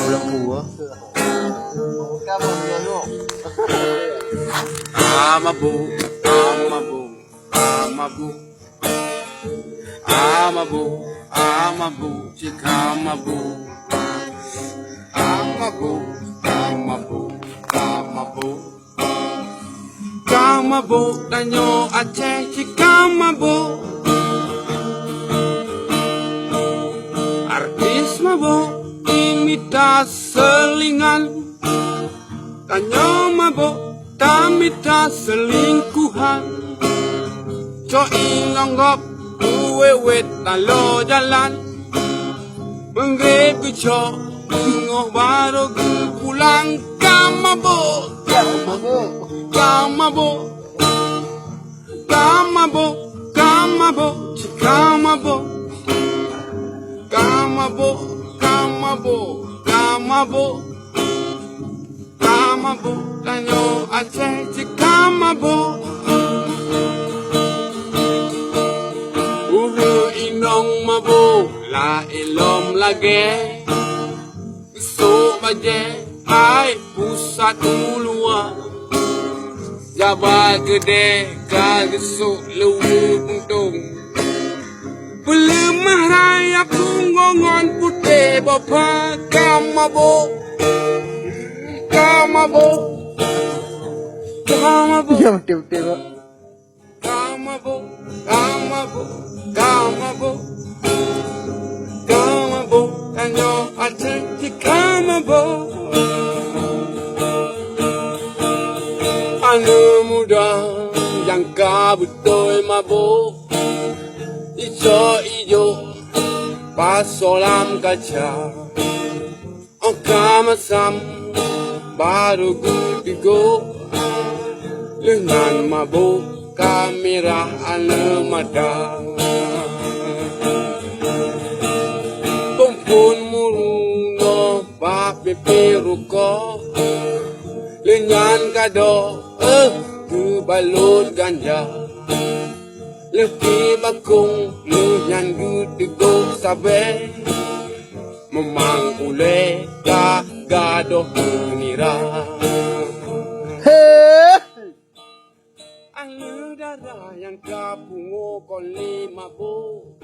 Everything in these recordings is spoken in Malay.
Pulang-pua. Kamu dulu. Amabu, amabu, amabu, amabu, amabu, chikamabu, amabu, amabu, amabu, kamabu, danyo aceh chikamabu, artis mabo, imita selingan, danyo mabo. Tamita selingkuhan Coing anggap Uwewet talo jalan Menggret kucok Ngoh baru pulang Kamabo Kamabo Kamabo Kamabo Kamabo Kamabo Kamabo Kamabo Kamabo Kamabo Tanyo Aceh Cikamabo Inong mabo La ilom lage Isok baje Hai pusat ulua Jabat gede Kagesuk lewu puntung Pelemah raya Pungongon putih Bapa Kamabo Kamabo Kamabo Ya betul-betul. Kamabo Kamabo Kamabo Kamabo Tanyo Aceh Kamabo Anak muda yang kabutoy mabuk Ijo-ijo Pasolam kaca Ang kamasam Baru gudigo Dengan mabuk Kamera alemada Tumpun murungo Papi peruko Lenyan kado Ke balon ganja Lepi bakung Lenyan gudigo sabe Memang ule Gadoh menira Air darah yang kapungo koli mabuk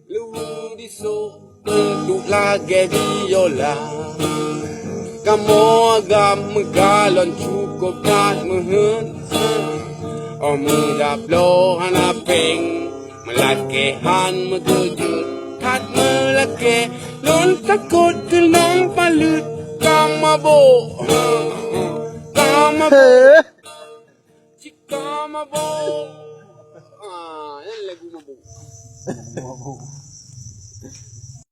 Lewu diso Untuk lagi biola Kamu agam megalon cukup kat mehen Mudap lo hanapeng Melakehan megejut Kat melake Lon takut tenang palut Kamabo Kamabo Cikamabo Yan lagu mabuk